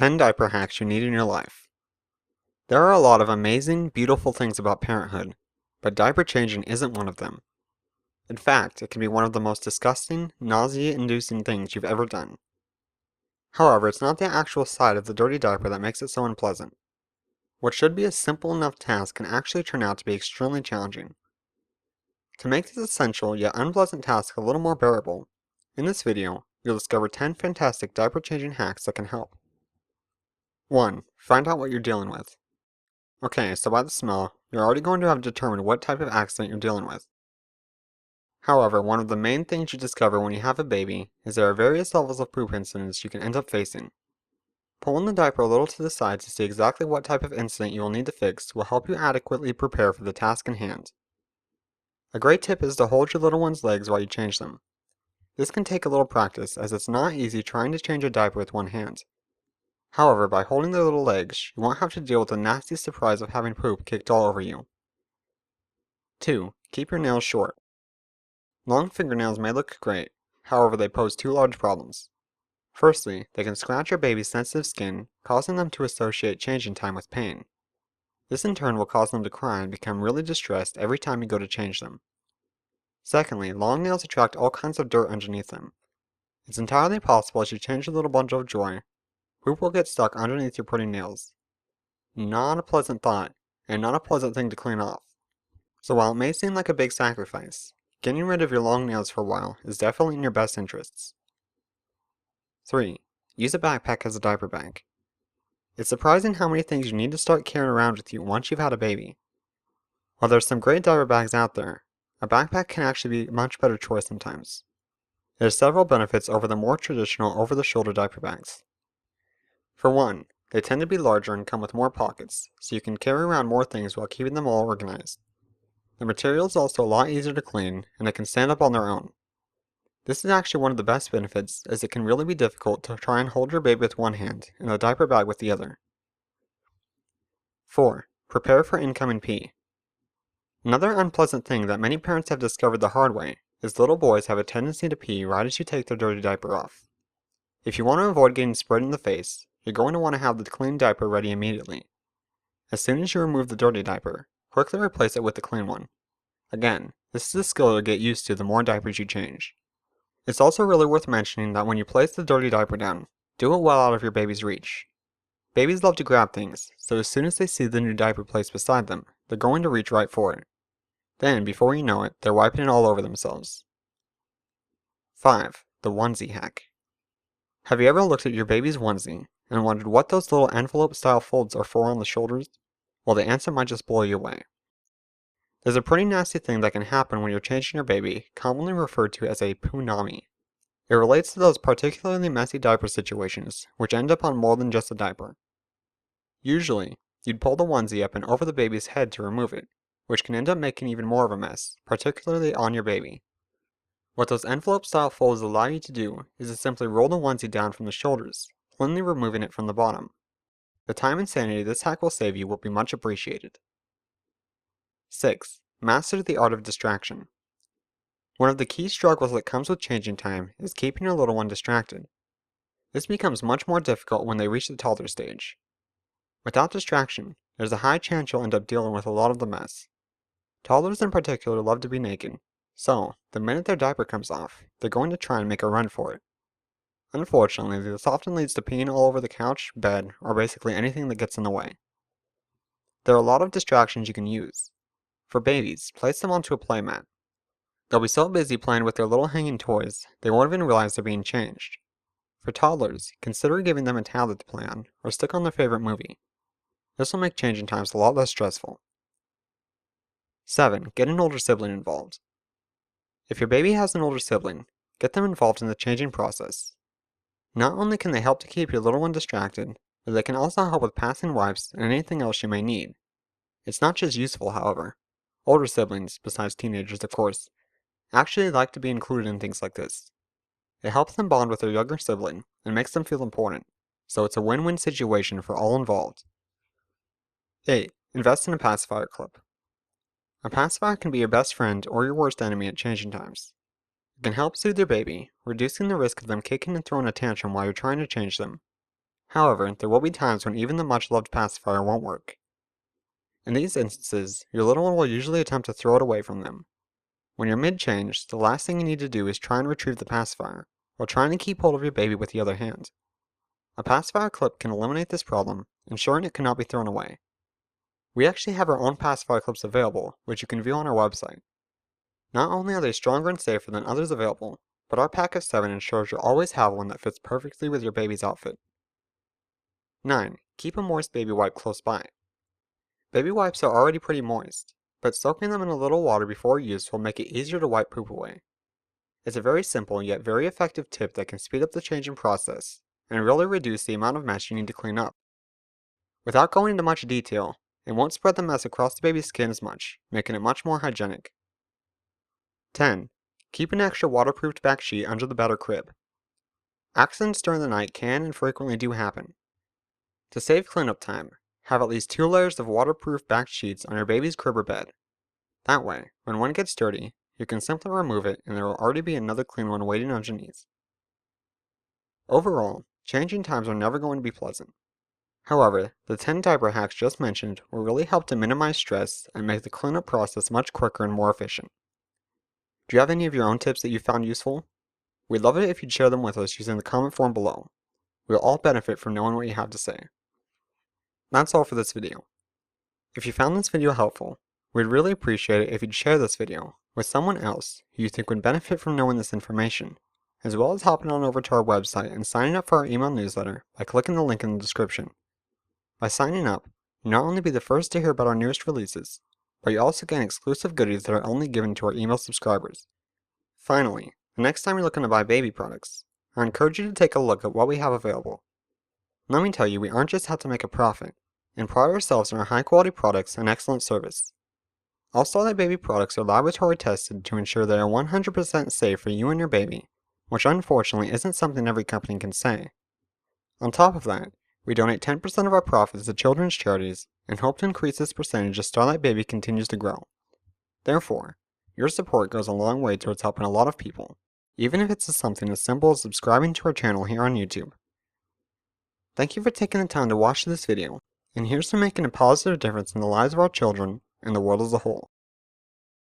10 diaper hacks you need in your life. There are a lot of amazing, beautiful things about parenthood, but diaper changing isn't one of them. In fact, it can be one of the most disgusting, nausea-inducing things you've ever done. However, it's not the actual sight of the dirty diaper that makes it so unpleasant. What should be a simple enough task can actually turn out to be extremely challenging. To make this essential yet unpleasant task a little more bearable, in this video, you'll discover 10 fantastic diaper changing hacks that can help. 1. Find out what you're dealing with. Okay, so by the smell, you're already going to have determined what type of accident you're dealing with. However, one of the main things you discover when you have a baby is there are various levels of poop incidents you can end up facing. Pulling the diaper a little to the side to see exactly what type of incident you will need to fix will help you adequately prepare for the task in hand. A great tip is to hold your little one's legs while you change them. This can take a little practice as it's not easy trying to change a diaper with one hand. However, by holding their little legs, you won't have to deal with the nasty surprise of having poop kicked all over you. 2. Keep your nails short. Long fingernails may look great, however they pose two large problems. Firstly, they can scratch your baby's sensitive skin, causing them to associate changing time with pain. This in turn will cause them to cry and become really distressed every time you go to change them. Secondly, long nails attract all kinds of dirt underneath them. It's entirely possible as you change your little bundle of joy, poop will get stuck underneath your pretty nails. Not a pleasant thought, and not a pleasant thing to clean off. So while it may seem like a big sacrifice, getting rid of your long nails for a while is definitely in your best interests. 3. Use a backpack as a diaper bag. It's surprising how many things you need to start carrying around with you once you've had a baby. While there's some great diaper bags out there, a backpack can actually be a much better choice sometimes. There are several benefits over the more traditional over-the-shoulder diaper bags. For one, they tend to be larger and come with more pockets, so you can carry around more things while keeping them all organized. The material is also a lot easier to clean, and they can stand up on their own. This is actually one of the best benefits, as it can really be difficult to try and hold your baby with one hand and the diaper bag with the other. 4. Prepare for incoming pee. Another unpleasant thing that many parents have discovered the hard way is little boys have a tendency to pee right as you take their dirty diaper off. If you want to avoid getting sprayed in the face, you're going to want to have the clean diaper ready immediately. As soon as you remove the dirty diaper, quickly replace it with the clean one. Again, this is a skill to get used to the more diapers you change. It's also really worth mentioning that when you place the dirty diaper down, do it well out of your baby's reach. Babies love to grab things, so as soon as they see the new diaper placed beside them, they're going to reach right for it. Then, before you know it, they're wiping it all over themselves. 5. The onesie hack. Have you ever looked at your baby's onesie and wondered what those little envelope-style folds are for on the shoulders? Well, the answer might just blow you away. There's a pretty nasty thing that can happen when you're changing your baby, commonly referred to as a punami. It relates to those particularly messy diaper situations, which end up on more than just a diaper. Usually, you'd pull the onesie up and over the baby's head to remove it, which can end up making even more of a mess, particularly on your baby. What those envelope-style folds allow you to do is to simply roll the onesie down from the shoulders, cleanly removing it from the bottom. The time and sanity this hack will save you will be much appreciated. 6. Master the art of distraction. One of the key struggles that comes with changing time is keeping your little one distracted. This becomes much more difficult when they reach the toddler stage. Without distraction, there's a high chance you'll end up dealing with a lot of the mess. Toddlers in particular love to be naked, so the minute their diaper comes off, they're going to try and make a run for it. Unfortunately, this often leads to peeing all over the couch, bed, or basically anything that gets in the way. There are a lot of distractions you can use. For babies, place them onto a playmat. They'll be so busy playing with their little hanging toys, they won't even realize they're being changed. For toddlers, consider giving them a tablet to play on, or stick on their favorite movie. This will make changing times a lot less stressful. 7. Get an older sibling involved. If your baby has an older sibling, get them involved in the changing process. Not only can they help to keep your little one distracted, but they can also help with passing wipes and anything else you may need. It's not just useful, however. Older siblings, besides teenagers of course, actually like to be included in things like this. It helps them bond with their younger sibling and makes them feel important, so it's a win-win situation for all involved. 8. Invest in a pacifier clip. A pacifier can be your best friend or your worst enemy at changing times. It can help soothe your baby, reducing the risk of them kicking and throwing a tantrum while you're trying to change them. However, there will be times when even the much-loved pacifier won't work. In these instances, your little one will usually attempt to throw it away from them. When you're mid-change, the last thing you need to do is try and retrieve the pacifier, while trying to keep hold of your baby with the other hand. A pacifier clip can eliminate this problem, ensuring it cannot be thrown away. We actually have our own pacifier clips available, which you can view on our website. Not only are they stronger and safer than others available, but our pack of 7 ensures you'll always have one that fits perfectly with your baby's outfit. 9. Keep a moist baby wipe close by. Baby wipes are already pretty moist, but soaking them in a little water before use will make it easier to wipe poop away. It's a very simple yet very effective tip that can speed up the changing process and really reduce the amount of mess you need to clean up. Without going into much detail, it won't spread the mess across the baby's skin as much, making it much more hygienic. 10. Keep an extra waterproofed back sheet under the bed or crib. Accidents during the night can and frequently do happen. To save cleanup time, have at least 2 layers of waterproof back sheets on your baby's crib or bed. That way, when one gets dirty, you can simply remove it and there will already be another clean one waiting underneath. Overall, changing times are never going to be pleasant. However, the 10 diaper hacks just mentioned will really help to minimize stress and make the cleanup process much quicker and more efficient. Do you have any of your own tips that you found useful? We'd love it if you'd share them with us using the comment form below. We'll all benefit from knowing what you have to say. That's all for this video. If you found this video helpful, we'd really appreciate it if you'd share this video with someone else who you think would benefit from knowing this information, as well as hopping on over to our website and signing up for our email newsletter by clicking the link in the description. By signing up, you'll not only be the first to hear about our newest releases, but you also gain exclusive goodies that are only given to our email subscribers. Finally, the next time you're looking to buy baby products, I encourage you to take a look at what we have available. Let me tell you, we aren't just out to make a profit, and pride ourselves on our high-quality products and excellent service. All Starlight Baby products are laboratory tested to ensure they are 100% safe for you and your baby, which unfortunately isn't something every company can say. On top of that, we donate 10% of our profits to children's charities and hope to increase this percentage as Starlight Baby continues to grow. Therefore, your support goes a long way towards helping a lot of people, even if it's something as simple as subscribing to our channel here on YouTube. Thank you for taking the time to watch this video, and here's to making a positive difference in the lives of our children and the world as a whole.